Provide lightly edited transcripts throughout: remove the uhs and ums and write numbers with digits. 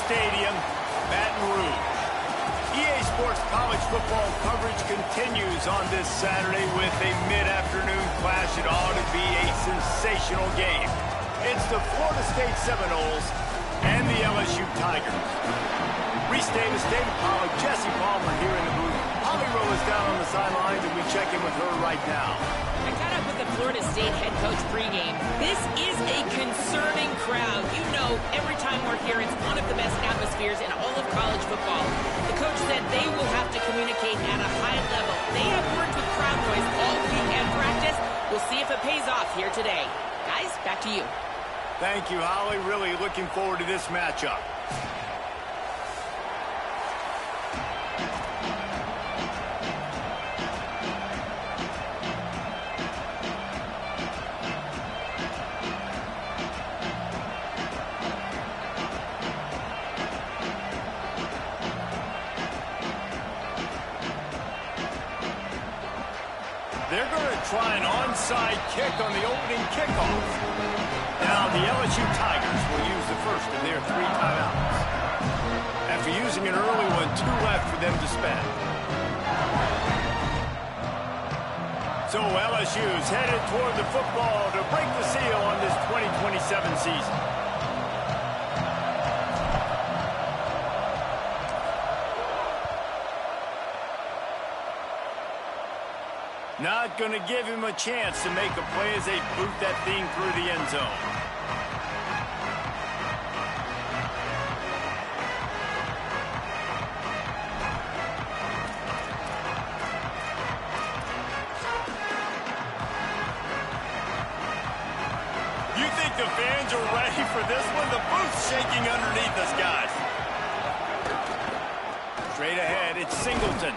Stadium, Baton Rouge. EA Sports college football coverage continues on this Saturday with a mid-afternoon clash. It ought to be a sensational game. It's the Florida State Seminoles and the LSU Tigers. Reese Davis, David Pollack, Jesse Palmer here in the booth. Holly Rowe is down on the sidelines, and we check in with her right now. I caught up with the Florida State head coach pregame. This is a concerning crowd. You know, every time we're here, it's one of the best atmospheres in all of college football. The coach said they will have to communicate at a high level. They have worked with crowd noise all week at practice. We'll see if it pays off here today. Guys, back to you. Thank you, Holly. Really looking forward to this matchup. They're going to try an onside kick on the opening kickoff. Now, the LSU Tigers will use the first of their 3 timeouts. After using an early one, 2 left for them to spend. So LSU's headed toward the football to break the seal on this 2027 season. Not going to give him a chance to make a play as they boot that thing through the end zone. You think the fans are ready for this one? The booth's shaking underneath us, guys. Straight ahead, it's Singleton.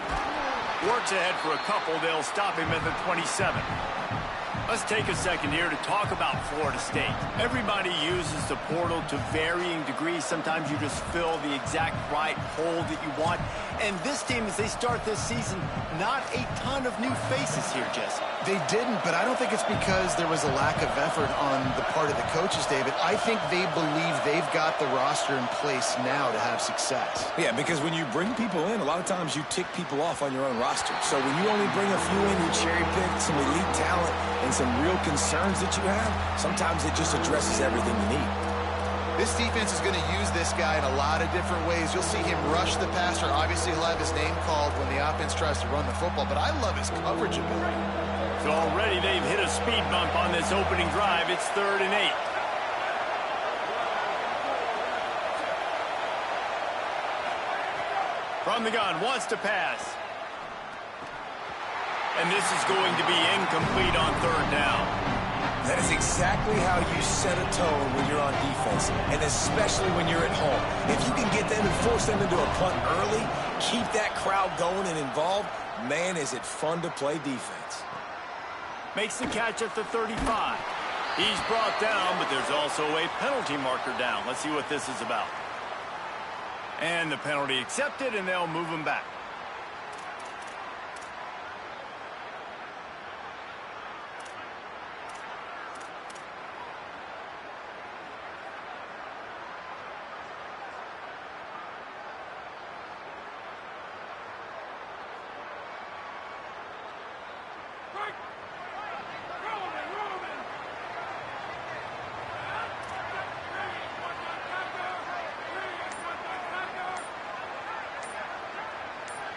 Works ahead for a couple. They'll stop him at the 27. Let's take a second here to talk about Florida State. Everybody uses the portal to varying degrees. Sometimes you just fill the exact right hole that you want. And this team, as they start this season, not a ton of new faces here, Jesse. They didn't, but I don't think it's because there was a lack of effort on the part of the coaches, David. I think they believe they've got the roster in place now to have success. Yeah, because when you bring people in, a lot of times you tick people off on your own roster. So when you only bring a few in, you cherry pick some elite talent and some real concerns that you have, sometimes it just addresses everything you need. This defense is going to use this guy in a lot of different ways. You'll see him rush the passer. Obviously, he'll have his name called when the offense tries to run the football, but I love his coverage ability. So already they've hit a speed bump on this opening drive. It's 3rd and 8. From the gun, wants to pass. And this is going to be incomplete on 3rd down. That is exactly how you set a tone when you're on defense, and especially when you're at home. If you can get them and force them into a punt early, keep that crowd going and involved, man, is it fun to play defense. Makes the catch at the 35. He's brought down, but there's also a penalty marker down. Let's see what this is about. And the penalty accepted, and they'll move him back.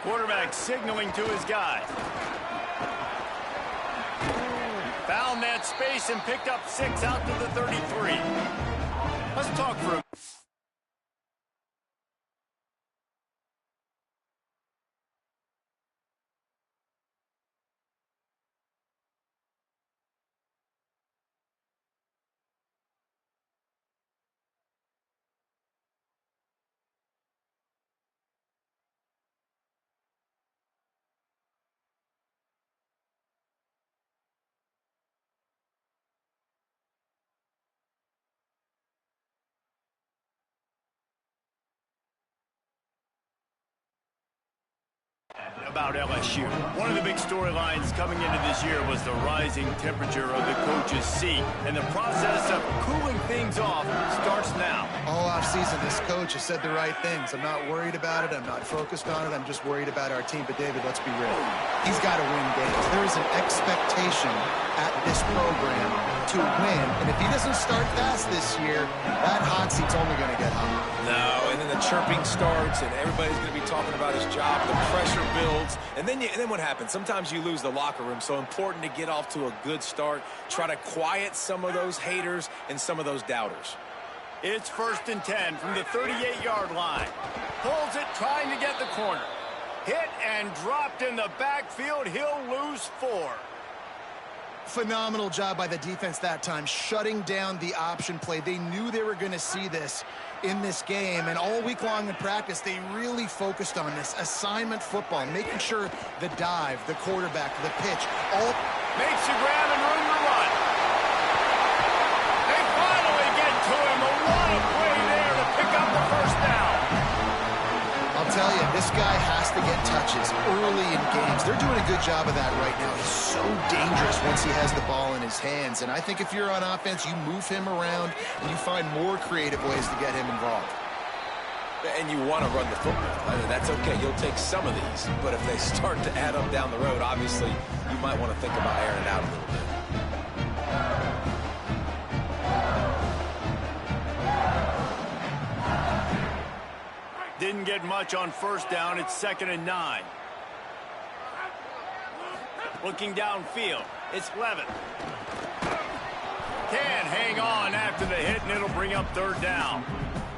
Quarterback signaling to his guy. Found that space and picked up 6 out to the 33. Let's talk for a about LSU. One of the big storylines coming into this year was the rising temperature of the coach's seat, and the process of cooling things off starts now. All offseason, this coach has said the right things. I'm not worried about it. I'm not focused on it. I'm just worried about our team. But, David, let's be real. He's got to win games. There is an expectation at this program to win, and if he doesn't start fast this year, that hot seat's only going to get hot. No, and then the chirping starts, and everybody's going to be talking about his job. The pressure builds, and then what happens? Sometimes you lose the locker room, so important to get off to a good start. Try to quiet some of those haters and some of those doubters. It's 1st and 10 from the 38-yard line. Pulls it, trying to get the corner. Hit and dropped in the backfield. He'll lose 4. Phenomenal job by the defense that time, shutting down the option play. They knew they were going to see this in this game, and all week long in practice, they really focused on this assignment football, making sure the dive, the quarterback, the pitch, all makes the grab and room to run. They finally get to him. What a play there to pick up the 1st down. I'll tell you, this guy has to get touches early in games. They're doing a good job of that right now. He's so dangerous once he has the ball in his hands. And I think if you're on offense, you move him around and you find more creative ways to get him involved. And you want to run the football. That's okay. You'll take some of these. But if they start to add up down the road, obviously, you might want to think about airing it out a little bit. Didn't get much on 1st down. It's 2nd and 9. Looking downfield. It's Levitt. Can't hang on after the hit, and it'll bring up 3rd down.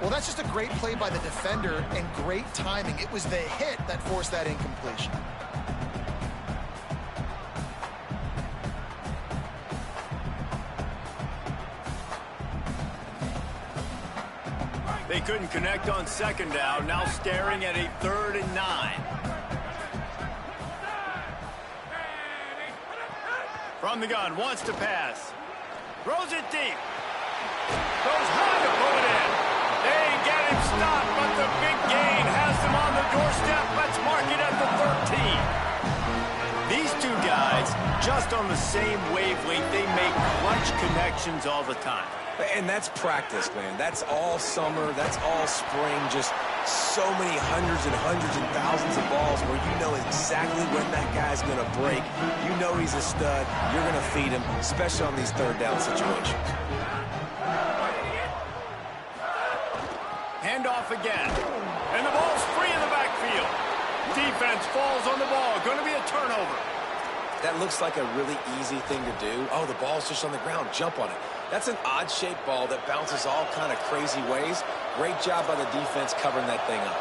Well, that's just a great play by the defender and great timing. It was the hit that forced that incompletion. They couldn't connect on 2nd down, now staring at a 3rd and 9. From the gun, wants to pass. Throws it deep. Goes high to pull it in. They get him stopped, but the big gain has them on the doorstep. Let's mark it at the 13. These two guys, just on the same wavelength, they make clutch connections all the time. And that's practice, man. That's all summer. That's all spring. Just so many hundreds and thousands of balls where you know exactly when that guy's going to break. You know he's a stud. You're going to feed him, especially on these 3rd down situations. Handoff again. And the ball's free in the backfield. Defense falls on the ball. Going to be a turnover. That looks like a really easy thing to do. Oh, the ball's just on the ground. Jump on it. That's an odd-shaped ball that bounces all kind of crazy ways. Great job by the defense covering that thing up.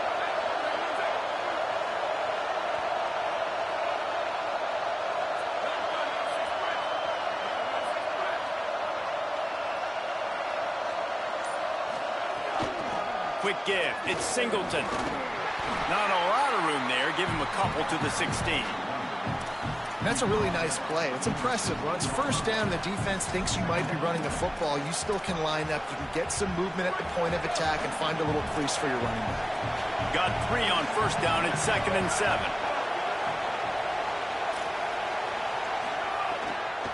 Quick give. It's Singleton. Not a lot of room there. Give him a couple to the 16. That's a really nice play. It's impressive. Once 1st down, the defense thinks you might be running the football. You still can line up. You can get some movement at the point of attack and find a little crease for your running back. Got 3 on 1st down. It's 2nd and 7.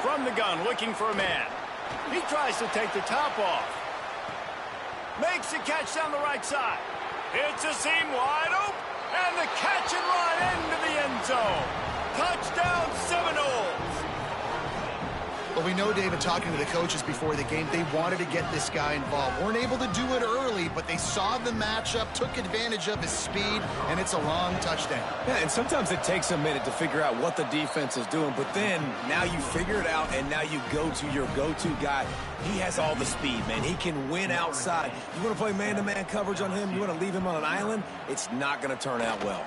From the gun, looking for a man. He tries to take the top off. Makes the catch down the right side. It's a seam wide open. And the catch and run into the end zone. Touchdown Seminoles. Well, we know, David, talking to the coaches before the game, they wanted to get this guy involved. Weren't able to do it early, but they saw the matchup, took advantage of his speed, and it's a long touchdown. Yeah, and sometimes it takes a minute to figure out what the defense is doing, but then now you figure it out, and now you go to your go-to guy. He has all the speed, man. He can win outside. You want to play man-to-man coverage on him? You want to leave him on an island? It's not going to turn out well.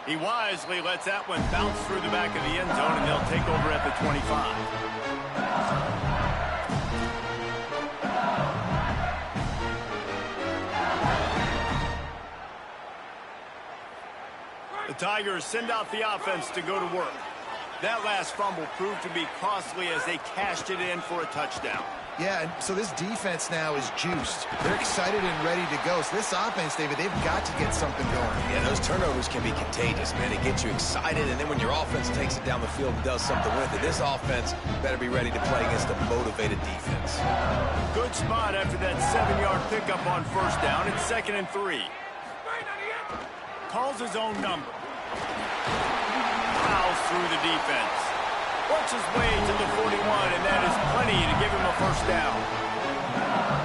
He wisely lets that one bounce through the back of the end zone, and they'll take over at the 25. The Tigers send out the offense to go to work. That last fumble proved to be costly as they cashed it in for a touchdown. Yeah, and so this defense now is juiced. They're excited and ready to go. So this offense, David, they've got to get something going. Yeah, those turnovers can be contagious, man. It gets you excited, and then when your offense takes it down the field and does something with it, this offense better be ready to play against a motivated defense. Good spot after that 7-yard pickup on first down. It's 2nd and 3. Calls his own number. Fouls through the defense. Works his way to the 41, and that is plenty to give him a first down.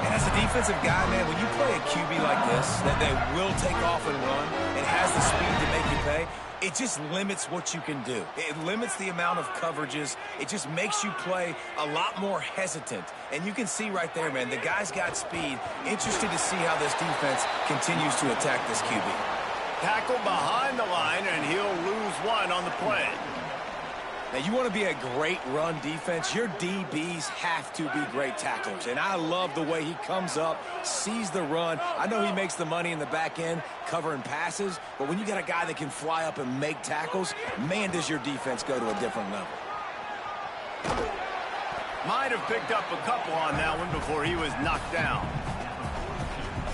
And as a defensive guy, man, when you play a QB like this, that they will take off and run and has the speed to make you pay, it just limits what you can do. It limits the amount of coverages. It just makes you play a lot more hesitant. And you can see right there, man, the guy's got speed. Interested to see how this defense continues to attack this QB. Tackle behind the line, and he'll lose one on the play. Now, you want to be a great run defense, your DBs have to be great tacklers. And I love the way he comes up, sees the run. I know he makes the money in the back end covering passes, but when you got a guy that can fly up and make tackles, man, does your defense go to a different level. Might have picked up a couple on that one before he was knocked down.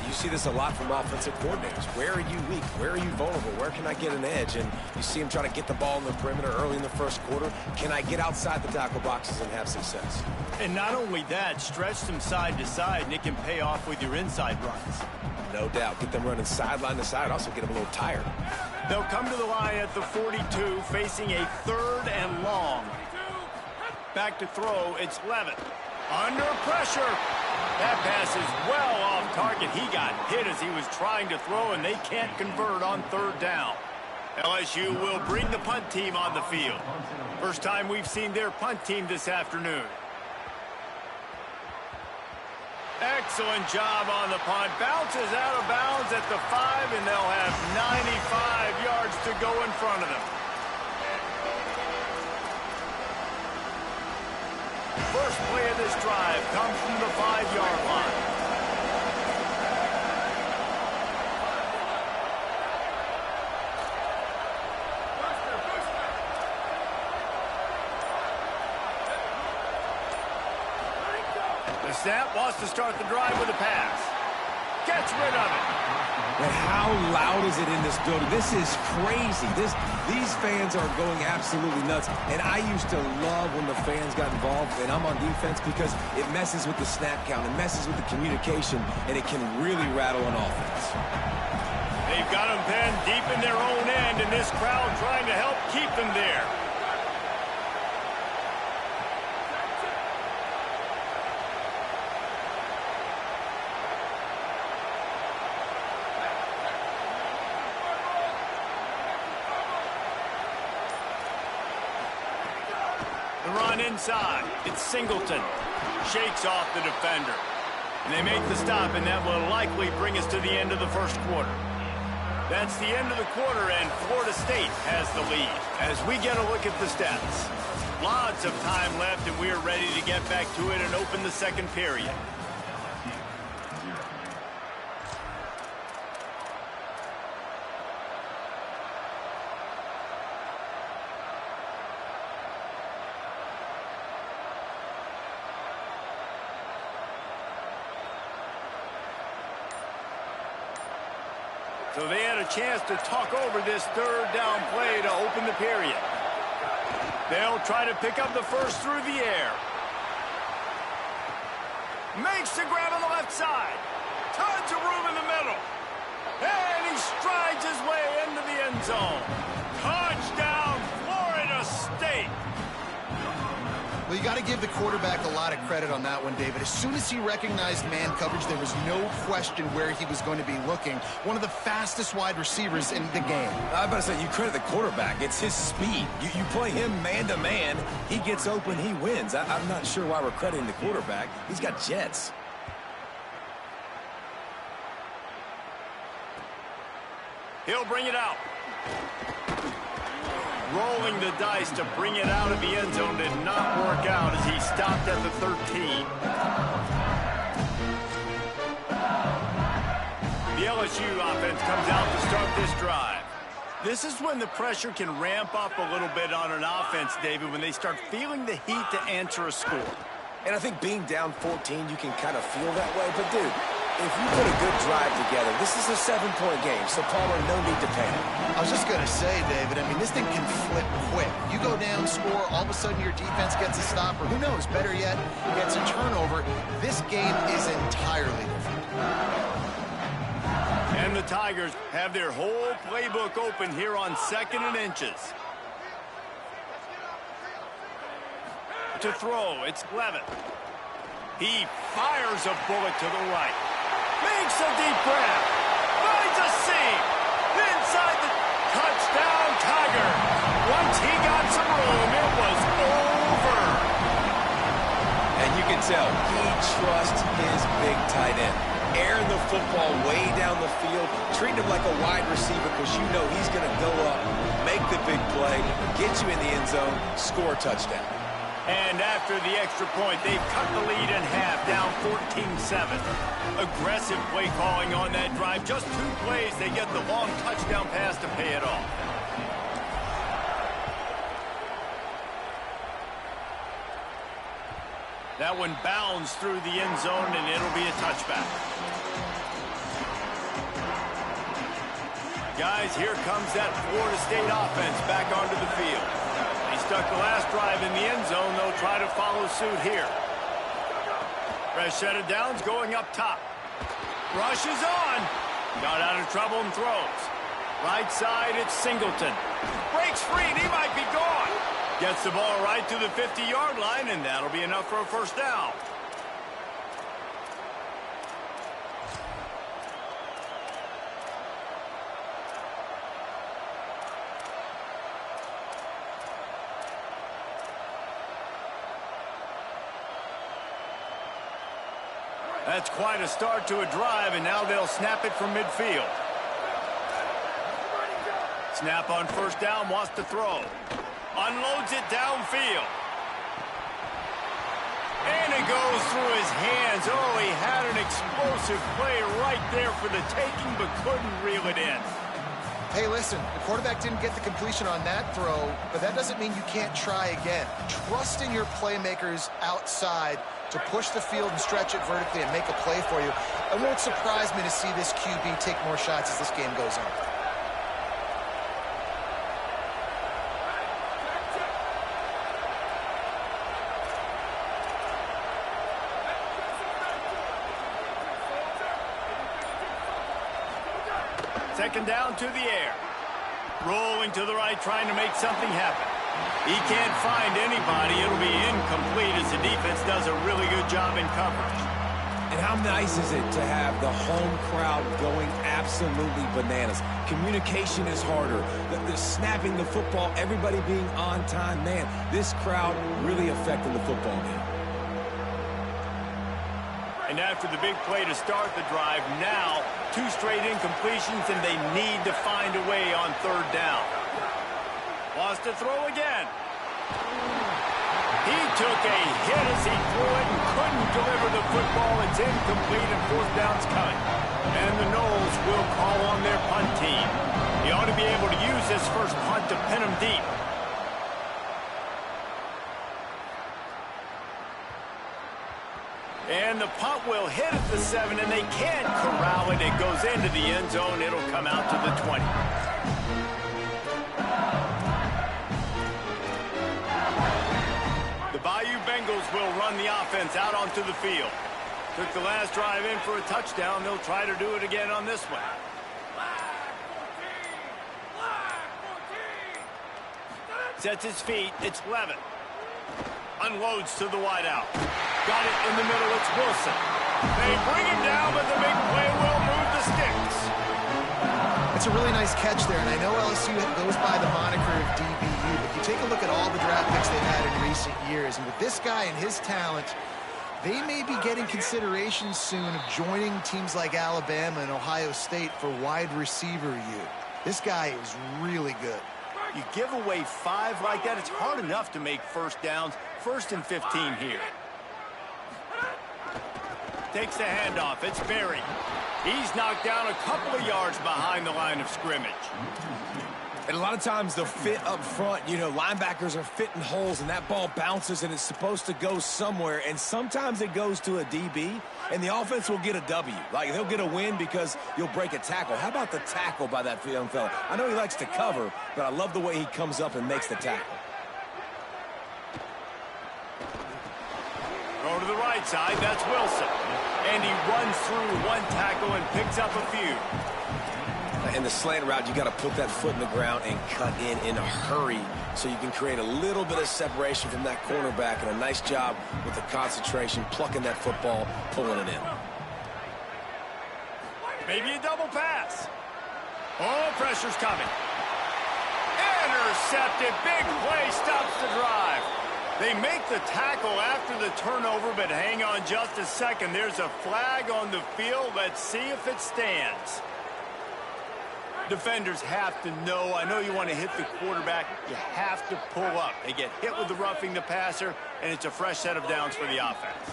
You see this a lot from offensive coordinators. Where are you weak? Where are you vulnerable? Where can I get an edge? And you see him trying to get the ball in the perimeter early in the first quarter. Can I get outside the tackle boxes and have success? And not only that, stretch them side to side, and it can pay off with your inside runs. No doubt. Get them running sideline to side. Also get them a little tired. They'll come to the line at the 42, facing a 3rd and long. Back to throw, it's Levitt. Under pressure. That pass is well off target. He got hit as he was trying to throw, and they can't convert on 3rd down. LSU will bring the punt team on the field. First time we've seen their punt team this afternoon. Excellent job on the punt. Bounces out of bounds at the 5, and they'll have 95 yards to go in front of them. First play of this drive comes from the 5-yard line. The snap wants to start the drive with a pass. Gets rid of it. But how loud is it in this building? This is crazy. These fans are going absolutely nuts. And I used to love when the fans got involved, and I'm on defense, because it messes with the snap count. It messes with the communication, and it can really rattle an offense. They've got them pinned deep in their own end, and this crowd trying to help keep them there. The run inside. It's Singleton. Shakes off the defender. And they make the stop, and that will likely bring us to the end of the first quarter. That's the end of the quarter, and Florida State has the lead. As we get a look at the stats, lots of time left, and we're ready to get back to it and open the second period. So they had a chance to talk over this 3rd down play to open the period. They'll try to pick up the first through the air. Makes the grab on the left side. Tons of room in the middle. And he strides his way into the end zone. Touchdown, Florida State. Well, you got to give the quarterback a lot of credit on that one, David. As soon as he recognized man coverage, there was no question where he was going to be looking. One of the fastest wide receivers in the game. I better say, you credit the quarterback. It's his speed. You play him man-to-man, he gets open, he wins. I'm not sure why we're crediting the quarterback. He's got jets. He'll bring it out. Rolling the dice to bring it out of the end zone did not work out as he stopped at the 13. The LSU offense comes out to start this drive. This is when the pressure can ramp up a little bit on an offense, David, when they start feeling the heat to answer a score. And I think being down 14, you can kind of feel that way. But, dude, if you put a good drive together, this is a 7-point game, so Palmer, no need to panic. I was just going to say, David, I mean, this thing can flip quick. You go down, score, all of a sudden your defense gets a stop, or who knows, better yet, gets a turnover. This game is entirely different. And the Tigers have their whole playbook open here on 2nd and inches. To throw, it's Levitt. He fires a bullet to the right. Makes a deep grab. Finds a seam. Inside the touchdown, Tiger. Once he got some room, it was over. And you can tell he trusts his big tight end. Airing the football way down the field, treating him like a wide receiver because you know he's going to go up, make the big play, get you in the end zone, score a touchdown. And after the extra point, they've cut the lead in half, down 14-7. Aggressive play calling on that drive. Just 2 plays, they get the long touchdown pass to pay it off. That one bounds through the end zone, and it'll be a touchback. Guys, here comes that Florida State offense back onto the field. They stuck the last drive in the end zone. They'll try to follow suit here. Fresh set of downs going up top. Rush is on. Got out of trouble and throws. Right side, it's Singleton. Breaks free, and he might be gone. Gets the ball right to the 50-yard line, and that'll be enough for a first down. That's quite a start to a drive, and now they'll snap it from midfield. Snap on first down, wants to throw. Unloads it downfield. And it goes through his hands. Oh, he had an explosive play right there for the taking, but couldn't reel it in. Hey, listen, the quarterback didn't get the completion on that throw, but that doesn't mean you can't try again. Trust in your playmakers outside to push the field and stretch it vertically and make a play for you. It won't surprise me to see this QB take more shots as this game goes on. Second down to the air. Rolling to the right, trying to make something happen. He can't find anybody. It'll be incomplete as the defense does a really good job in coverage. And how nice is it to have the home crowd going absolutely bananas? Communication is harder. The snapping the football, everybody being on time. Man, this crowd really affecting the football game. And after the big play to start the drive, now 2 straight incompletions, and they need to find a way on third down. Wants to throw again. He took a hit as he threw it and couldn't deliver the football. It's incomplete, and fourth down's coming. And the Noles will call on their punt team. He ought to be able to use this first punt to pin him deep. And the punt will hit at the 7, and they can't corral it. It goes into the end zone. It'll come out to the 20. The Bayou Bengals will run the offense out onto the field. Took the last drive in for a touchdown. They'll try to do it again on this one. Sets his feet. It's Levitt. Unloads to the wideout. Got it in the middle. It's Wilson. They bring him down, but the big play will move the sticks. It's a really nice catch there, and I know LSU goes by the moniker of DBU, but you take a look at all the draft picks they've had in recent years, and with this guy and his talent, they may be getting consideration soon of joining teams like Alabama and Ohio State for wide receiver youth. This guy is really good. You give away 5 like that, it's hard enough to make first downs. 1st and 15 here. Takes the handoff. It's Berry. He's knocked down a couple of yards behind the line of scrimmage. And a lot of times they'll fit up front. You know, linebackers are fitting holes, and that ball bounces, and it's supposed to go somewhere. And sometimes it goes to a DB, and the offense will get a W. Like, they'll get a win because you'll break a tackle. How about the tackle by that young fella? I know he likes to cover, but I love the way he comes up and makes the tackle. Throw to the right side, that's Wilson. And he runs through one tackle and picks up a few. In the slant route, you got to put that foot in the ground and cut in a hurry so you can create a little bit of separation from that cornerback, and a nice job with the concentration, plucking that football, pulling it in. Maybe a double pass. Oh, pressure's coming. Intercepted. Big play stops the drive. They make the tackle after the turnover, but hang on just a second. There's a flag on the field. Let's see if it stands. Defenders have to know. I know you want to hit the quarterback. You have to pull up. They get hit with the roughing the passer, and it's a fresh set of downs for the offense.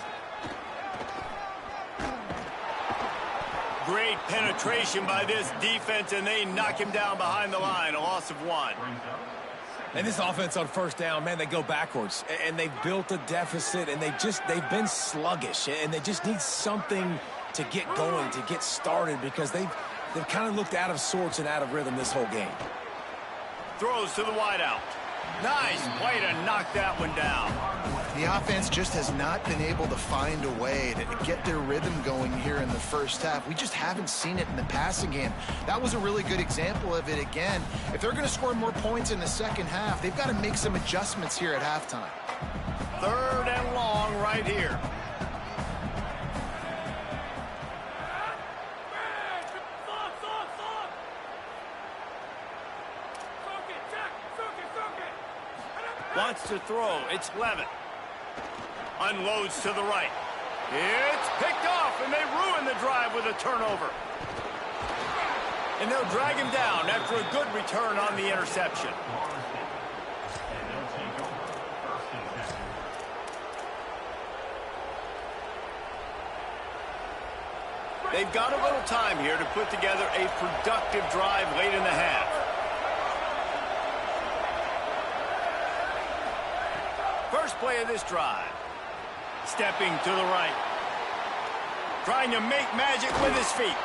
Great penetration by this defense, and they knock him down behind the line. A loss of 1. And this offense on first down, man, they go backwards. And they've built a deficit, and they've been sluggish. And they just need something to get going, to get started, because they've kind of looked out of sorts and out of rhythm this whole game. Throws to the wideout. Nice play to knock that one down. The offense just has not been able to find a way to get their rhythm going here in the first half. We just haven't seen it in the passing game. That was a really good example of it again. If they're going to score more points in the second half, they've got to make some adjustments here at halftime. 3rd and long right here. Wants to throw. It's Levin. Unloads to the right. It's picked off, and they ruin the drive with a turnover. And they'll drag him down after a good return on the interception. They've got a little time here to put together a productive drive late in the half. First play of this drive. Stepping to the right. Trying to make magic with his feet.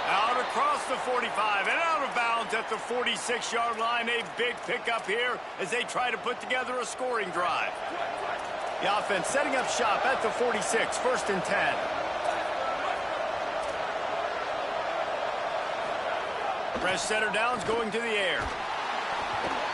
Out across the 45 and out of bounds at the 46-yard line. A big pickup here as they try to put together a scoring drive. The offense setting up shop at the 46, 1st and 10. Fresh center downs going to the air.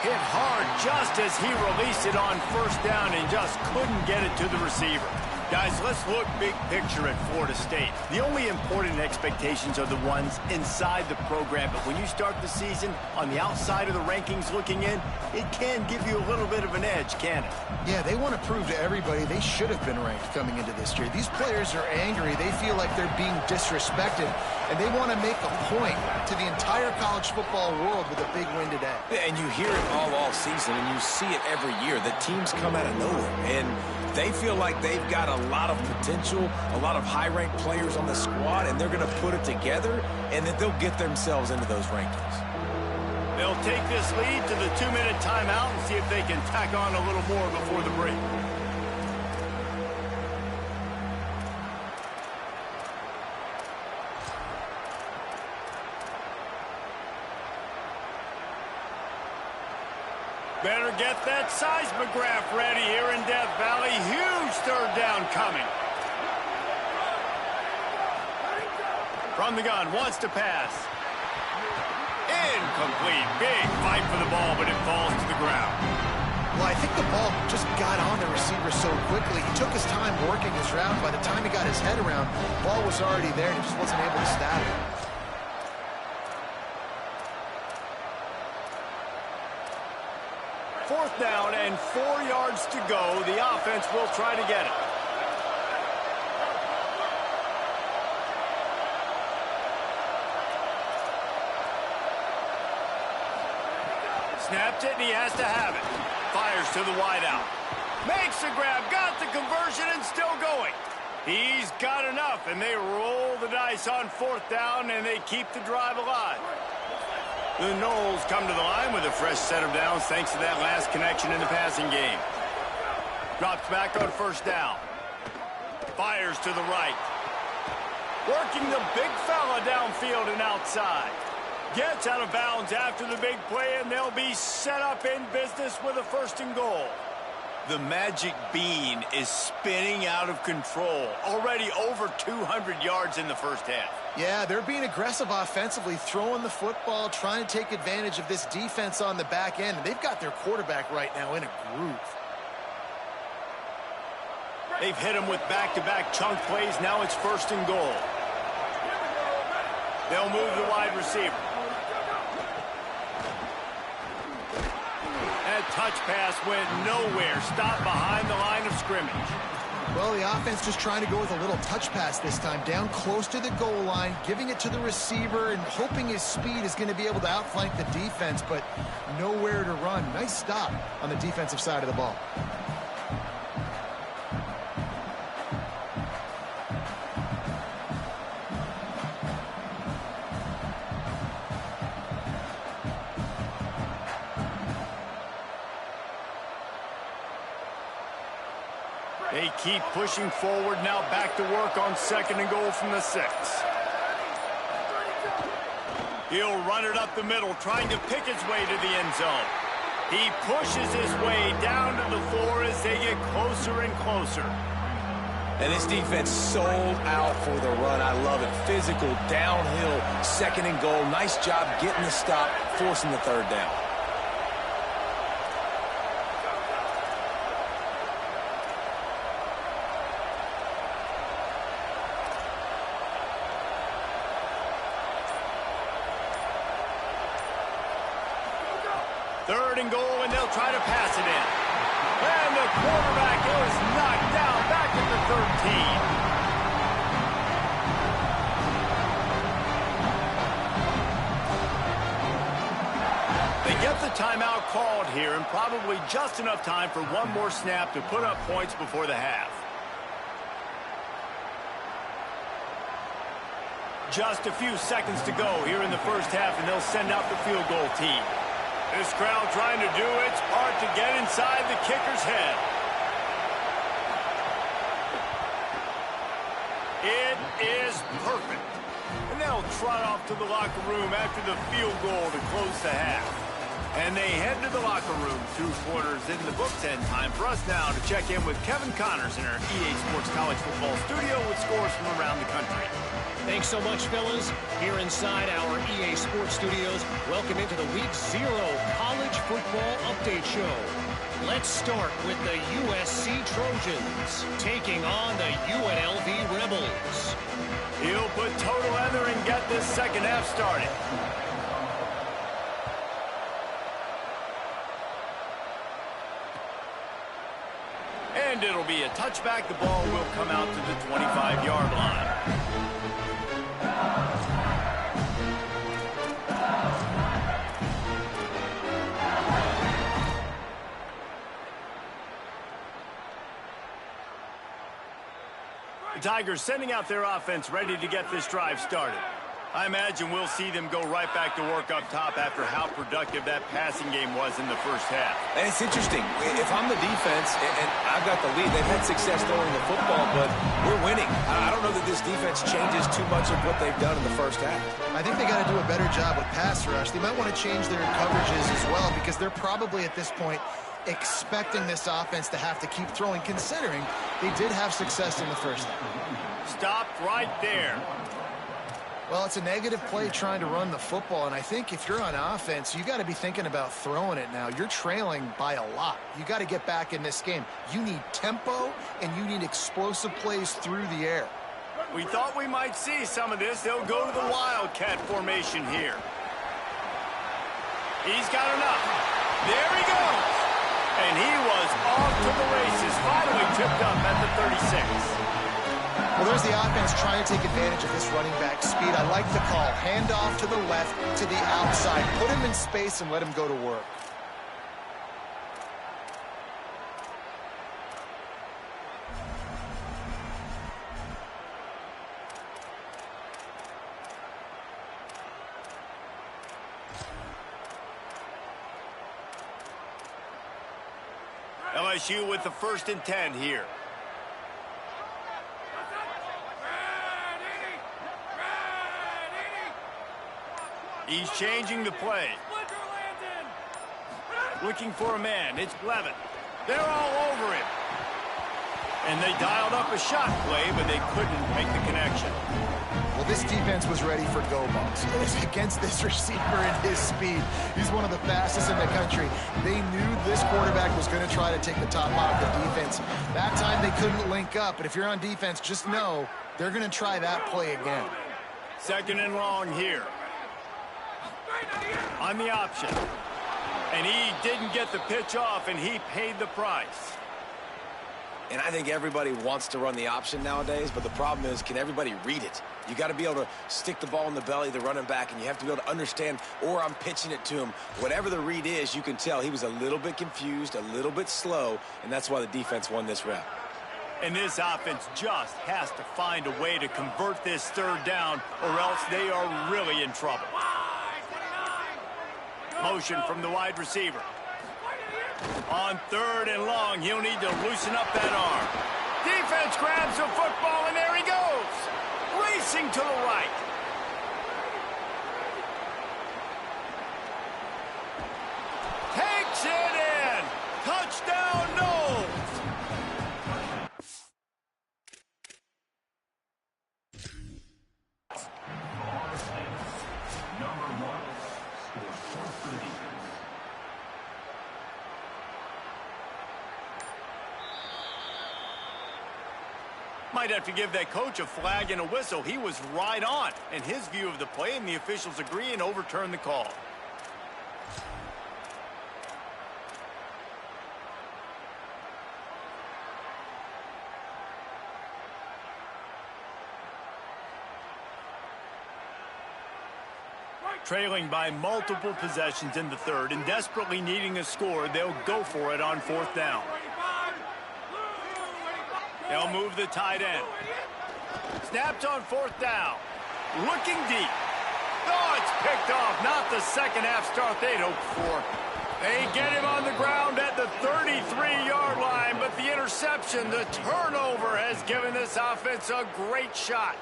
Hit hard just as he released it on first down and just couldn't get it to the receiver. Guys, let's look big picture at Florida State. The only important expectations are the ones inside the program, but when you start the season on the outside of the rankings looking in, it can give you a little bit of an edge, can it? Yeah, they want to prove to everybody they should have been ranked coming into this year. These players are angry. They feel like they're being disrespected, and they want to make a point to the entire college football world with a big win today. Yeah, and you hear it all season, and you see it every year. The teams come out of nowhere, and they feel like they've got a lot of potential, a lot of high-ranked players on the squad, and they're going to put it together, and then they'll get themselves into those rankings. They'll take this lead to the 2-minute timeout and see if they can tack on a little more before the break. Better get that seismograph ready here in Death Valley. Huge 3rd down coming. From the gun, wants to pass. Incomplete. Big fight for the ball, but it falls to the ground. Well, I think the ball just got on the receiver so quickly. He took his time working his route. By the time he got his head around, the ball was already there, and he just wasn't able to stab it. 4th down and 4 yards to go. The offense will try to get it. Snapped it, and he has to have it. Fires to the wideout. Makes the grab, got the conversion, and still going. He's got enough, and they roll the dice on 4th down, and they keep the drive alive. The Noles come to the line with a fresh set of downs thanks to that last connection in the passing game. Drops back on first down. Fires to the right. Working the big fella downfield and outside. Gets out of bounds after the big play, and they'll be set up in business with a 1st and goal. The magic bean is spinning out of control. Already over 200 yards in the first half. Yeah, they're being aggressive offensively, throwing the football, trying to take advantage of this defense on the back end. And they've got their quarterback right now in a groove. They've hit him with back-to-back chunk plays. Now it's 1st and goal. They'll move the wide receiver. That touch pass went nowhere. Stopped behind the line of scrimmage. Well, the offense just trying to go with a little touch pass this time. Down close to the goal line, giving it to the receiver and hoping his speed is going to be able to outflank the defense, but nowhere to run. Nice stop on the defensive side of the ball. They keep pushing forward, now back to work on 2nd and goal from the 6. He'll run it up the middle, trying to pick his way to the end zone. He pushes his way down to the floor as they get closer and closer. And this defense sold out for the run. I love it. Physical, downhill, 2nd and goal. Nice job getting the stop, forcing the 3rd down. Third and goal, and they'll try to pass it in. And the quarterback is knocked down back at the 13. They get the timeout called here, and probably just enough time for one more snap to put up points before the half. Just a few seconds to go here in the first half, and they'll send out the field goal team. This crowd trying to do its part to get inside the kicker's head. It is perfect. And they'll trot off to the locker room after the field goal to close the half. And they head to the locker room. 2 quarters in the books, and time for us now to check in with Kevin Connors in our EA Sports College Football studio with scores from around the country. Thanks so much, fellas. Here inside our EA Sports Studios, welcome into the Week 0 College Football Update Show. Let's start with the USC Trojans taking on the UNLV Rebels. He'll put total leather and get this second half started. And it'll be a touchback. The ball will come out to the 25-yard line. The Tigers sending out their offense ready to get this drive started. I imagine we'll see them go right back to work up top after how productive that passing game was in the first half. And it's interesting. If I'm the defense and I've got the lead, they've had success throwing the football, but we're winning. I don't know that this defense changes too much of what they've done in the first half. I think they got to do a better job with pass rush. They might want to change their coverages as well, because they're probably at this point expecting this offense to have to keep throwing, considering they did have success in the first half. Stopped right there. Well, it's a negative play trying to run the football, and I think if you're on offense, you got to be thinking about throwing it now. You're trailing by a lot. You got to get back in this game. You need tempo, and you need explosive plays through the air. We thought we might see some of this. They'll go to the Wildcat formation here. He's got enough. There he goes. And he was off to the races, finally tipped up at the 36. Well, there's the offense trying to take advantage of this running back speed. I like the call. Hand off to the left, to the outside. Put him in space and let him go to work. LSU with the 1st and 10 here. He's changing the play. Looking for a man. It's Blevin. They're all over him. And they dialed up a shot play, but they couldn't make the connection. Well, this defense was ready for go balls. Against this receiver and his speed, he's one of the fastest in the country. They knew this quarterback was going to try to take the top off the defense. That time they couldn't link up, but if you're on defense, just know they're going to try that play again. 2nd and long here. On the option. And he didn't get the pitch off, and he paid the price. And I think everybody wants to run the option nowadays, but the problem is, can everybody read it? You got to be able to stick the ball in the belly of the running back, and you have to be able to understand, or I'm pitching it to him. Whatever the read is, you can tell he was a little bit confused, a little bit slow, and that's why the defense won this rep. And this offense just has to find a way to convert this 3rd down, or else they are really in trouble. Motion from the wide receiver. On 3rd and long, he'll need to loosen up that arm. Defense grabs the football, and there he goes. Racing to the right. Takes it in. Touchdown, Knowles. Might have to give that coach a flag and a whistle. He was right on in his view of the play, and the officials agree and overturn the call. Trailing by multiple possessions in the 3rd and desperately needing a score, they'll go for it on 4th down. They'll move the tight end. Snapped on 4th down. Looking deep. Oh, it's picked off. Not the second-half start they'd hoped for. They get him on the ground at the 33-yard line, but the interception, the turnover, has given this offense a great shot.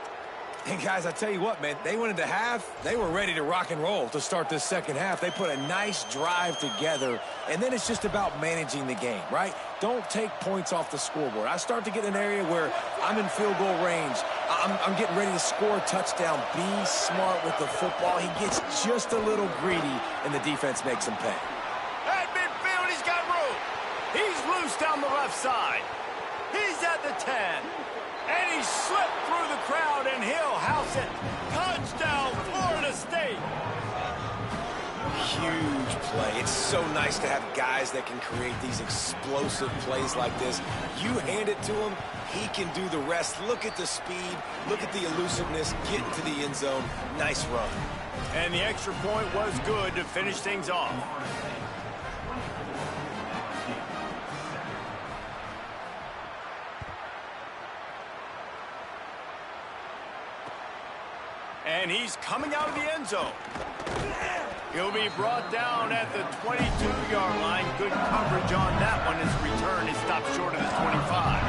And guys, I tell you what, man, they went into half, they were ready to rock and roll to start this 2nd half. They put a nice drive together, and then it's just about managing the game, right? Don't take points off the scoreboard. I start to get in an area where I'm in field goal range. I'm getting ready to score a touchdown. Be smart with the football. He gets just a little greedy, and the defense makes him pay. At midfield, he's got room. He's loose down the left side. He's at the 10. And he slipped through the crowd, and he'll house it. Touchdown, Florida State. Huge play. It's so nice to have guys that can create these explosive plays like this. You hand it to him, he can do the rest. Look at the speed. Look at the elusiveness. Get into the end zone. Nice run. And the extra point was good to finish things off. And he's coming out of the end zone. He'll be brought down at the 22-yard line. Good coverage on that one. His return is stopped short of the 25.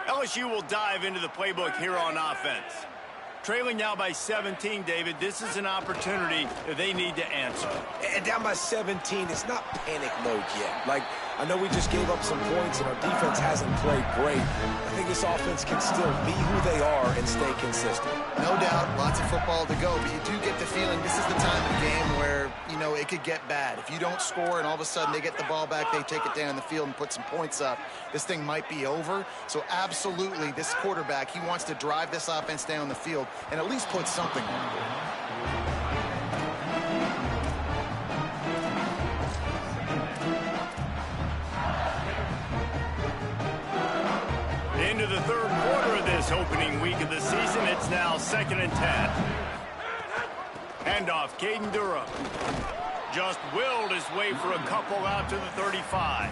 LSU will dive into the playbook here on offense. Trailing now by 17, David. This is an opportunity that they need to answer. And down by 17, it's not panic mode yet. Like, I know we just gave up some points and our defense hasn't played great. I think this offense can still be who they are and stay consistent. No doubt, lots of football to go, but you do get the feeling this is the time of the game where, you know, it could get bad. If you don't score and all of a sudden they get the ball back, they take it down the field and put some points up, this thing might be over. So absolutely, this quarterback, he wants to drive this offense down the field and at least put something on the board. Into the third quarter of this opening week of the season, it's now 2nd and 10. Handoff, Caden Durham. Just willed his way for a couple out to the 35.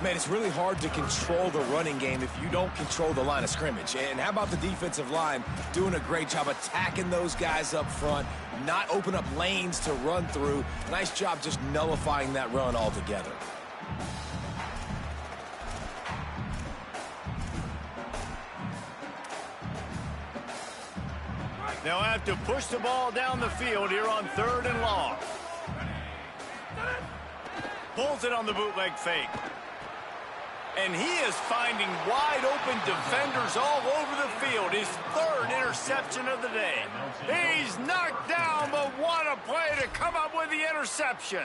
Man, it's really hard to control the running game if you don't control the line of scrimmage. And how about the defensive line doing a great job attacking those guys up front, not open up lanes to run through. Nice job just nullifying that run altogether. They'll have to push the ball down the field here on 3rd and long. Pulls it on the bootleg fake. And he is finding wide open defenders all over the field. His 3rd interception of the day. He's knocked down, but what a play to come up with the interception.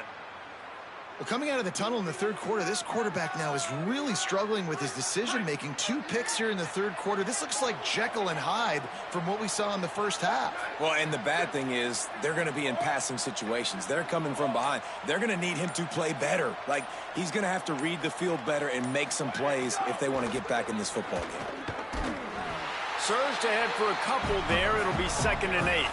Well, coming out of the tunnel in the 3rd quarter, this quarterback now is really struggling with his decision-making. 2 picks here in the 3rd quarter. This looks like Jekyll and Hyde from what we saw in the first half. Well, and the bad thing is they're going to be in passing situations. They're coming from behind. They're going to need him to play better. Like, he's going to have to read the field better and make some plays if they want to get back in this football game. Surged ahead for a couple there. It'll be 2nd and 8.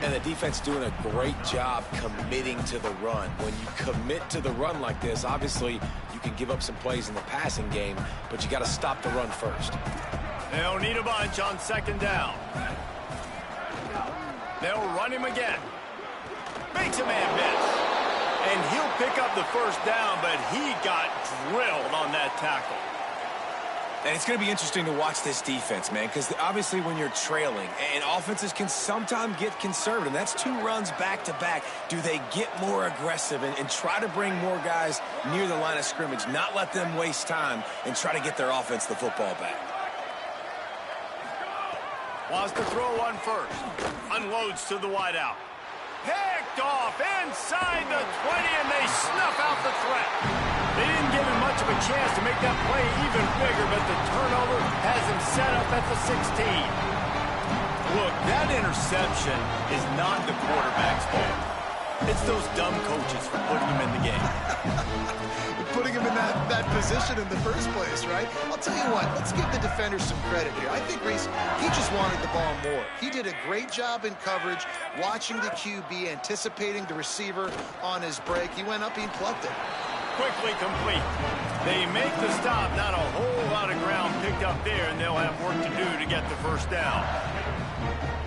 And the defense doing a great job committing to the run. When you commit to the run like this, obviously you can give up some plays in the passing game, but you got to stop the run first. They'll need a bunch on 2nd down. They'll run him again. Makes a man miss. And he'll pick up the 1st down, but he got drilled on that tackle. And it's going to be interesting to watch this defense, man, because obviously when you're trailing, and offenses can sometimes get conservative. That's 2 runs back-to-back. Do they get more aggressive and try to bring more guys near the line of scrimmage, not let them waste time, and try to get their offense the football back? Wants to throw one first. Unloads to the wideout. Picked off inside the 20, and they snuff out the threat. They didn't give him much of a chance to make that play even bigger, but the turnover has him set up at the 16. Look, that interception is not the quarterback's fault. It's those dumb coaches for putting him in the game. Putting him in that position in the first place, right? I'll tell you what, let's give the defender some credit here. I think Reese, he just wanted the ball more. He did a great job in coverage, watching the QB, anticipating the receiver on his break. He went up, he plucked it. Quickly complete. They make the stop, not a whole lot of ground picked up there, and they'll have work to do to get the 1st down.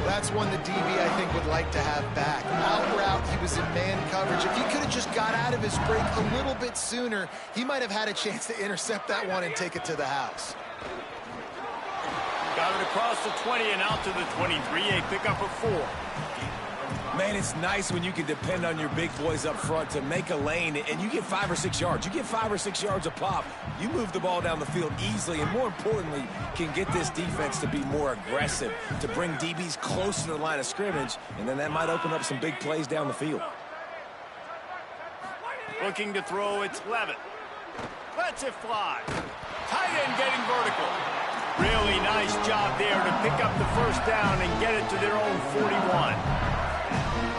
That's one the DB, I think, would like to have back. Out route, he was in man coverage. If he could have just got out of his break a little bit sooner, he might have had a chance to intercept that one and take it to the house. Got it across the 20 and out to the 23. A pickup of 4. Man, it's nice when you can depend on your big boys up front to make a lane, and you get 5 or 6 yards. You get 5 or 6 yards a pop. You move the ball down the field easily, and more importantly, can get this defense to be more aggressive, to bring DBs close to the line of scrimmage, and then that might open up some big plays down the field. Looking to throw, it's Levitt. Lets it fly. Tight end getting vertical. Really nice job there to pick up the 1st down and get it to their own 41.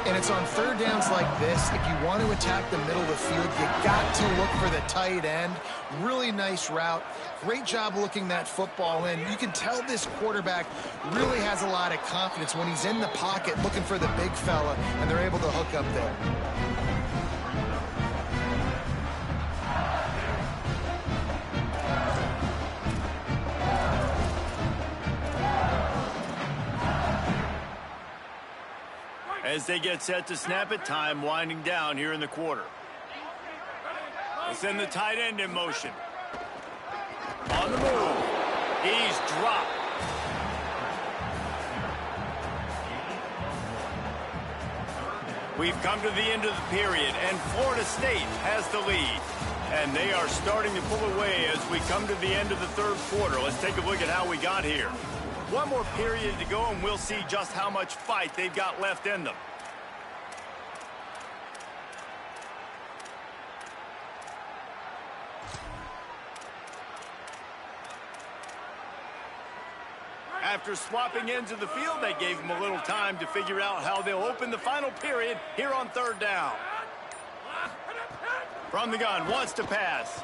And it's on 3rd downs like this. If you want to attack the middle of the field, you got to look for the tight end. Really nice route. Great job looking that football in. You can tell this quarterback really has a lot of confidence when he's in the pocket looking for the big fella, and they're able to hook up there. As they get set to snap it, time winding down here in the quarter. They send the tight end in motion. On the move. He's dropped. We've come to the end of the period, and Florida State has the lead. And they are starting to pull away as we come to the end of the 3rd quarter. Let's take a look at how we got here. One more period to go, and we'll see just how much fight they've got left in them. After swapping ends of the field, they gave them a little time to figure out how they'll open the final period here on 3rd down. From the gun, wants to pass.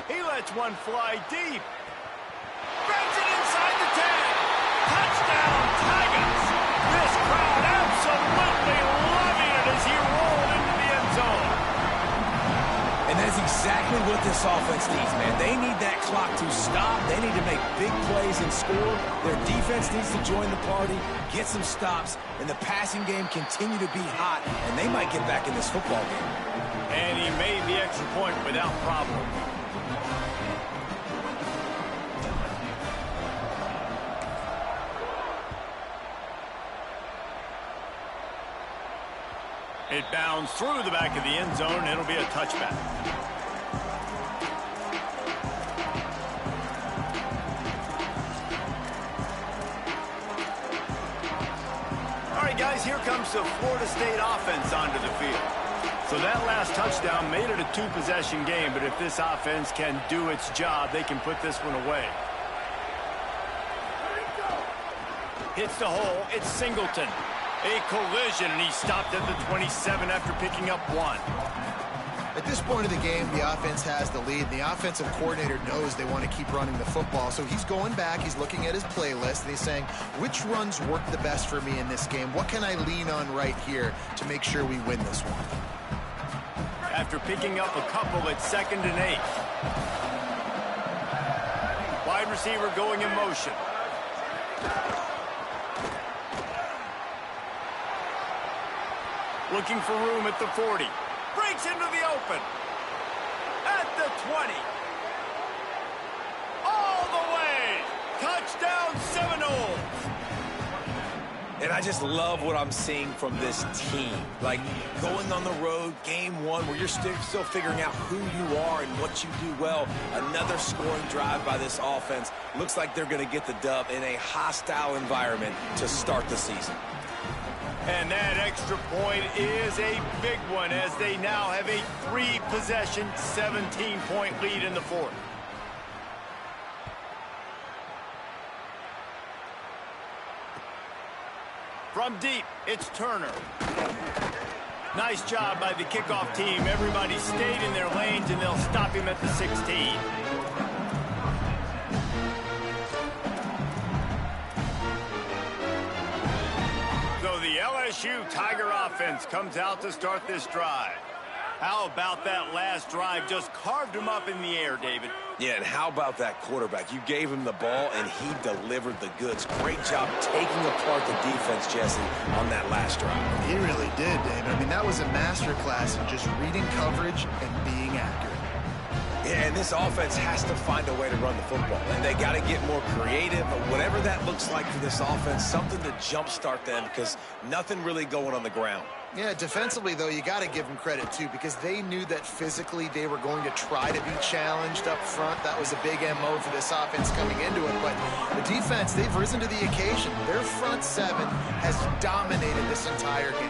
He lets one fly deep. Bends it inside the 10. Touchdown, Tigers! This crowd absolutely loving it as he rolled into the end zone. And that's exactly exactly what this offense needs, man. They need that clock to stop. They need to make big plays and score. Their defense needs to join the party, get some stops, and the passing game continue to be hot, and they might get back in this football game. And he made the extra point without problem. It bounds through the back of the end zone. It'll be a touchback. All right, guys, here comes the Florida State offense onto the field. So that last touchdown made it a two-possession game, but if this offense can do its job, they can put this one away. Hits the hole. It's Singleton. A collision, and he stopped at the 27 after picking up one. At this point of the game, the offense has the lead. The offensive coordinator knows they want to keep running the football, so he's going back, he's looking at his playlist, and he's saying, which runs work the best for me in this game? What can I lean on right here to make sure we win this one? After picking up a couple at 2nd and 8. Wide receiver going in motion. Looking for room at the 40. Breaks into the open. At the 20. All the way. Touchdown Seminoles. And I just love what I'm seeing from this team. Like, going on the road, game one, where you're still figuring out who you are and what you do well. Another scoring drive by this offense. Looks like they're going to get the dub in a hostile environment to start the season. And that extra point is a big one as they now have a 3-possession, 17-point lead in the fourth. From deep, it's Turner. Nice job by the kickoff team. Everybody stayed in their lanes, and they'll stop him at the 16. So the LSU Tiger offense comes out to start this drive. How about that last drive? Just carved him up in the air, David. Yeah, and how about that quarterback? You gave him the ball, and he delivered the goods. Great job taking apart the defense, Jesse, on that last drive. He really did, David. I mean, that was a masterclass in just reading coverage and being accurate. Yeah, and this offense has to find a way to run the football, and they got to get more creative. Whatever that looks like for this offense, something to jumpstart them, because nothing really going on the ground. Yeah, defensively, though, you got to give them credit, too, because they knew that physically they were going to try to be challenged up front. That was a big MO for this offense coming into it. But the defense, they've risen to the occasion. Their front seven has dominated this entire game.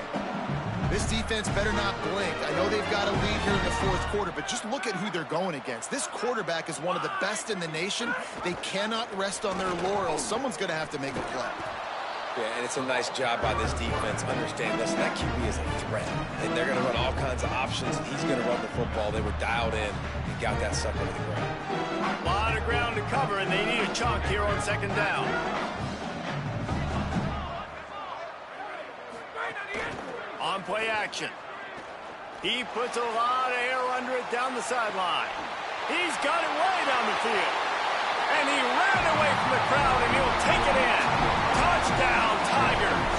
This defense better not blink. I know they've got a lead here in the fourth quarter, but just look at who they're going against. This quarterback is one of the best in the nation. They cannot rest on their laurels. Someone's going to have to make a play. Yeah, and it's a nice job by this defense. Understand, listen, that QB is a threat. And they're going to run all kinds of options, and he's going to run the football. They were dialed in and got that sucker to the ground. A lot of ground to cover, and they need a chunk here on 2nd down. On play action. He puts a lot of air under it down the sideline. He's got it way down the field. And he ran away from the crowd, and he'll take it in. Touchdown, Tigers.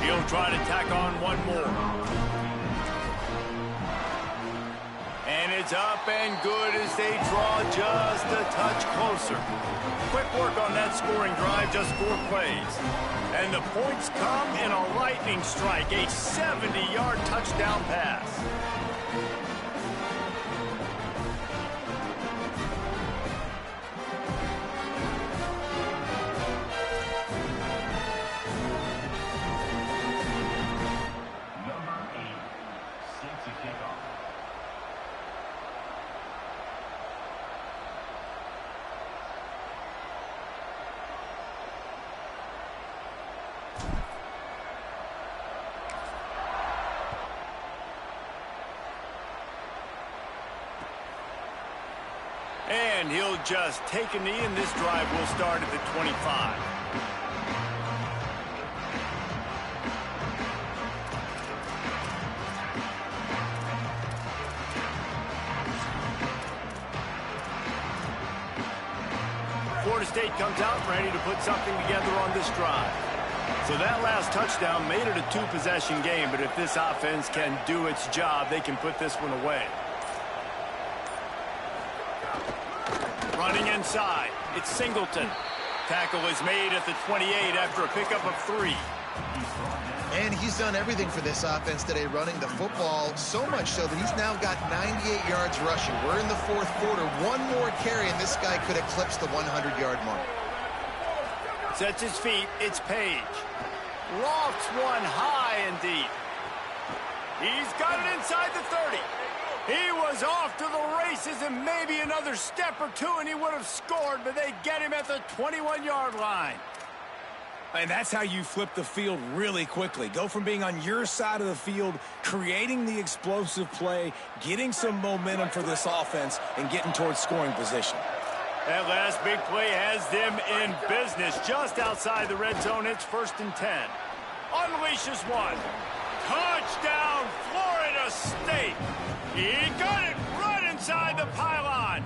He'll try to tack on one more. And it's up and good as they draw just a touch closer. Quick work on that scoring drive, just 4 plays. And the points come in a lightning strike, a 70-yard touchdown pass. And he'll just take a knee, and this drive will start at the 25. Florida State comes out ready to put something together on this drive. So that last touchdown made it a two-possession game, but if this offense can do its job, they can put this one away. Running inside, it's Singleton. Tackle is made at the 28 after a pickup of 3. And he's done everything for this offense today, running the football, so much so that he's now got 98 yards rushing. We're in the fourth quarter. One more carry, and this guy could eclipse the 100-yard mark. Sets his feet. It's Page. Lofts one high and deep. He's got it inside the 30. He was off to the races, and maybe another step or two, and he would have scored, but they get him at the 21-yard line. And that's how you flip the field really quickly. Go from being on your side of the field, creating the explosive play, getting some momentum for this offense, and getting towards scoring position. That last big play has them in business just outside the red zone. It's 1st and 10. Unleashes one. Touchdown, Florida State. He got it right inside the pylon.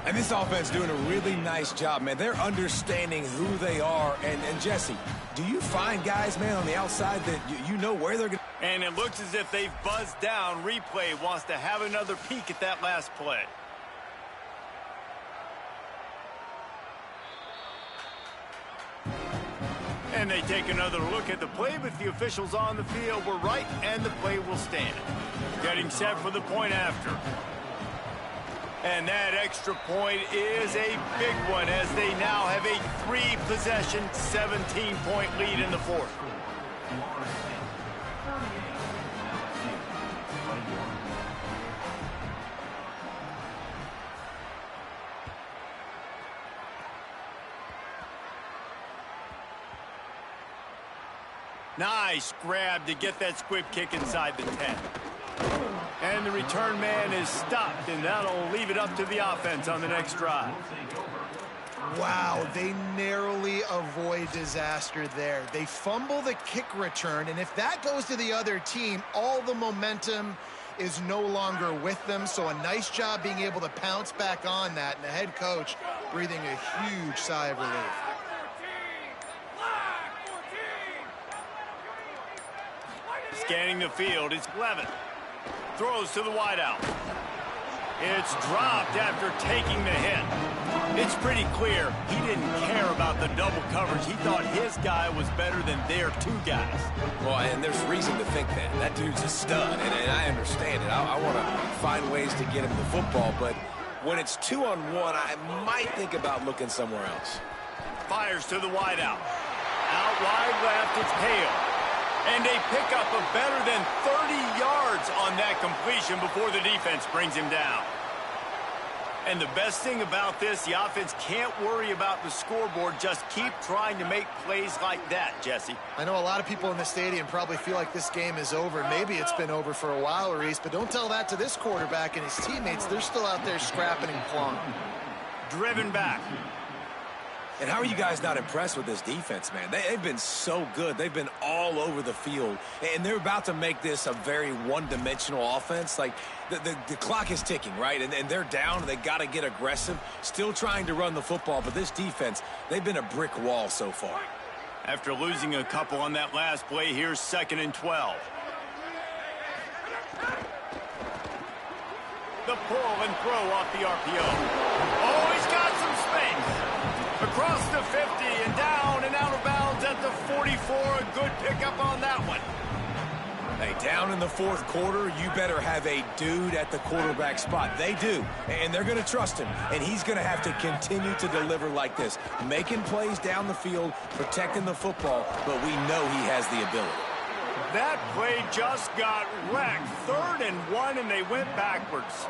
And this offense doing a really nice job, man. They're understanding who they are. And Jesse, do you find guys, man, on the outside that you know where they're going to... And it looks as if they've buzzed down. Replay wants to have another peek at that last play. And they take another look at the play, but the officials on the field were right, and the play will stand. Getting set for the point after. And that extra point is a big one as they now have a 3-possession, 17-point lead in the fourth. Nice grab to get that squib kick inside the 10. And the return man is stopped, and that'll leave it up to the offense on the next drive. Wow, they narrowly avoid disaster there. They fumble the kick return, and if that goes to the other team, all the momentum is no longer with them. So a nice job being able to pounce back on that, and the head coach breathing a huge sigh of relief. Scanning the field, it's Levin. Throws to the wideout. It's dropped after taking the hit. It's pretty clear he didn't care about the double coverage. He thought his guy was better than their 2 guys. Well, and there's reason to think that. That dude's a stud, and I understand it. I want to find ways to get him the football, but when it's 2-on-1, I might think about looking somewhere else. Fires to the wideout. Out wide left, it's Hale. And a pickup of better than 30 yards on that completion before the defense brings him down. And the best thing about this, the offense can't worry about the scoreboard. Just keep trying to make plays like that, Jesse. I know a lot of people in the stadium probably feel like this game is over. Maybe it's been over for a while, Reese, but don't tell that to this quarterback and his teammates. They're still out there scrapping and clawing. Driven back. And how are you guys not impressed with this defense, man? They've been so good. They've been all over the field. And they're about to make this a very one-dimensional offense. Like, the clock is ticking, right? And they're down. They got to get aggressive. Still trying to run the football. But this defense, they've been a brick wall so far. After losing a couple on that last play, here's 2nd and 12. The pull and throw off the RPO. Oh, he's got some space. Across the 50 and down and out of bounds at the 44. A good pickup on that one. Hey, down in the fourth quarter, you better have a dude at the quarterback spot. They do, and they're going to trust him. And he's going to have to continue to deliver like this, making plays down the field, protecting the football, but we know he has the ability. That play just got wrecked. 3rd and 1, and they went backwards.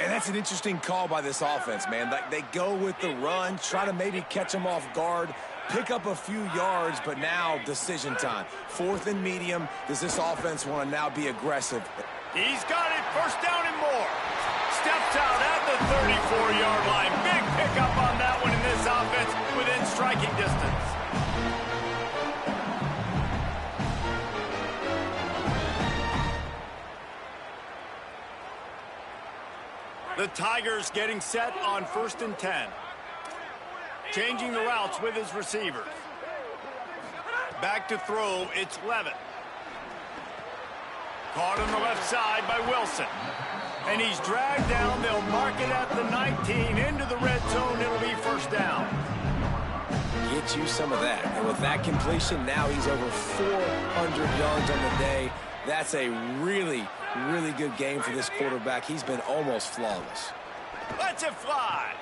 And that's an interesting call by this offense, man. They go with the run, try to maybe catch them off guard, pick up a few yards, but now decision time. 4th and medium. Does this offense want to now be aggressive? He's got it. 1st down and more. steps out at the 34-yard line. Big pickup on that one in this offense within striking distance. The Tigers getting set on 1st and 10. Changing the routes with his receivers. Back to throw, it's Levitt. Caught on the left side by Wilson. And he's dragged down. They'll mark it at the 19. Into the red zone, it'll be 1st down. Get you some of that. And with that completion, now he's over 400 yards on the day. That's a really good game for this quarterback. He's been almost flawless. Lets it fly.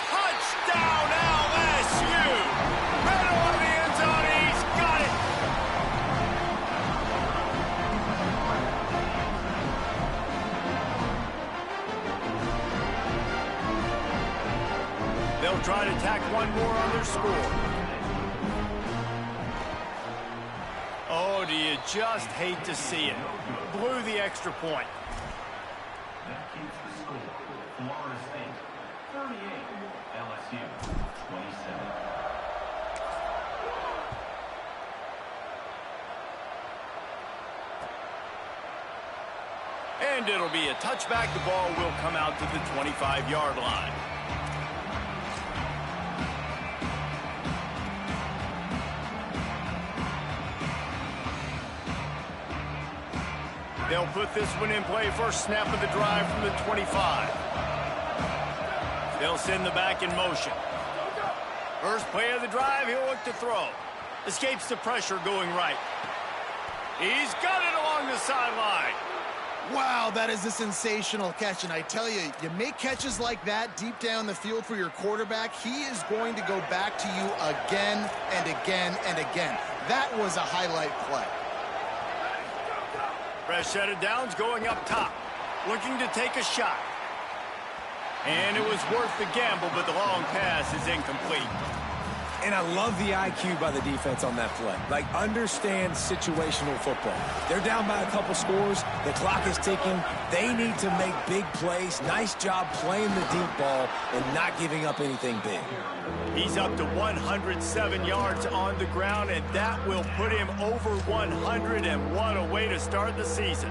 Touchdown LSU. Middle of the end zone. He's got it. They'll try to tack one more on their score. Oh, do you just hate to see it? Blew the extra point. That keeps the score. Florida State 38, LSU 27. And it'll be a touchback. The ball will come out to the 25-yard line. They'll put this one in play. First snap of the drive from the 25. They'll send the back in motion. First play of the drive, he'll look to throw. Escapes the pressure going right. He's got it along the sideline. Wow, that is a sensational catch. And I tell you, you make catches like that deep down the field for your quarterback, he is going to go back to you again and again and again. That was a highlight play. Fresh set of downs going up top. Looking to take a shot. And it was worth the gamble, but the long pass is incomplete. And I love the IQ by the defense on that play. Like, understand situational football. They're down by a couple scores. The clock is ticking. They need to make big plays. Nice job playing the deep ball and not giving up anything big. He's up to 107 yards on the ground, and that will put him over 100, and what a way to start the season.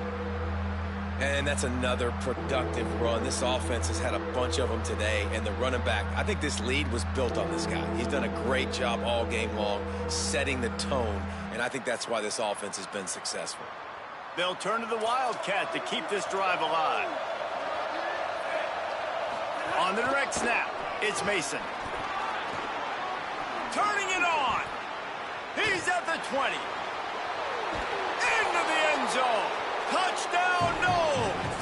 And that's another productive run. This offense has had a bunch of them today, and the running back, I think this lead was built on this guy. He's done a great job all game long, setting the tone, and I think that's why this offense has been successful. They'll turn to the Wildcat to keep this drive alive. On the direct snap, it's Mason. Turning it on. He's at the 20. Into the end zone. Touchdown, Noles.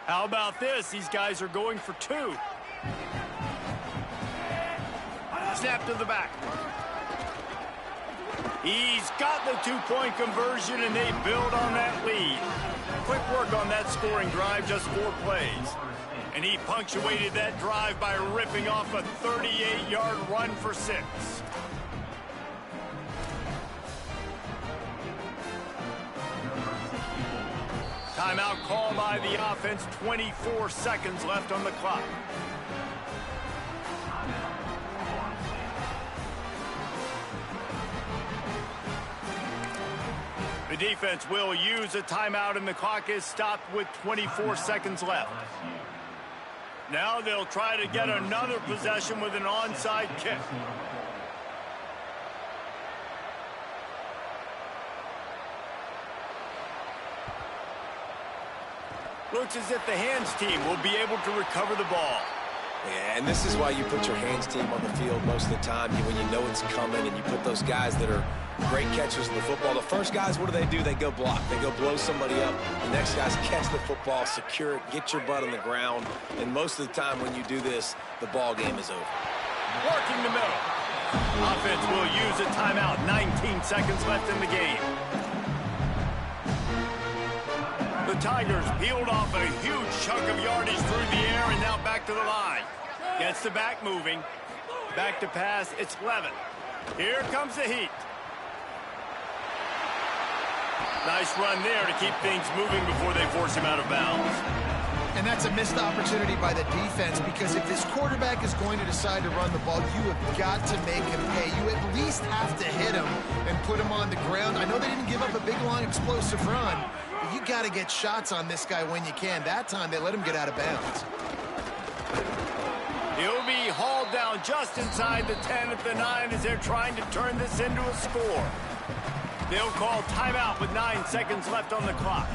How about this? These guys are going for two. Snap to the back. He's got the two-point conversion, and they build on that lead. Quick work on that scoring drive, just 4 plays. And he punctuated that drive by ripping off a 38-yard run for 6. Timeout call by the offense, 24 seconds left on the clock. The defense will use a timeout, and the clock is stopped with 24 seconds left. Now they'll try to get another possession with an onside kick. Looks as if the hands team will be able to recover the ball. Yeah, and this is why you put your hands team on the field most of the time when you know it's coming, and you put those guys that are great catchers of the football. The first guys, what do? They go block. They go blow somebody up. The next guys catch the football, secure it, get your butt on the ground. And most of the time when you do this, the ball game is over. Working the middle. Offense will use a timeout. 19 seconds left in the game. The Tigers peeled off a huge chunk of yardage through the air and now back to the line. Gets the back moving. Back to pass. It's Levitt. Here comes the heat. Nice run there to keep things moving before they force him out of bounds. And that's a missed opportunity by the defense, because if this quarterback is going to decide to run the ball, you have got to make him pay. You at least have to hit him and put him on the ground. I know they didn't give up a big, long, explosive run, but you got to get shots on this guy when you can. That time, they let him get out of bounds. He'll be hauled down just inside the 10 at the 9 as they're trying to turn this into a score. They'll call timeout with 9 seconds left on the clock.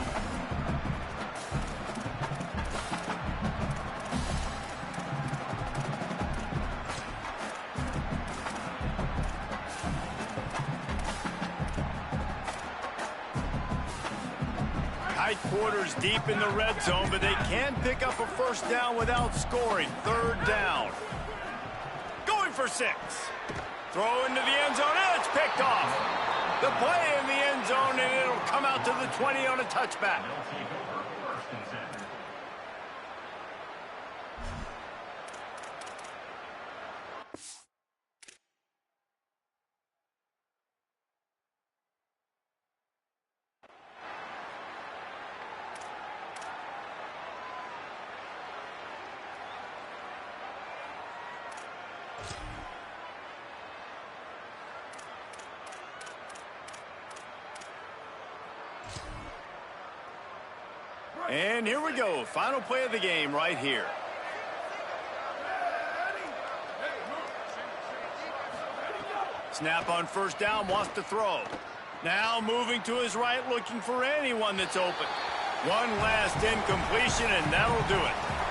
Tight quarters deep in the red zone, but they can pick up a first down without scoring. 3rd down. Going for 6. Throw into the end zone, and it's picked off. The play in the end zone, and it'll come out to the 20 on a touchback. They'll take over 1st and 10. And here we go. Final play of the game right here. Snap on 1st down, wants to throw. Now moving to his right, looking for anyone that's open. One last incompletion, and that'll do it.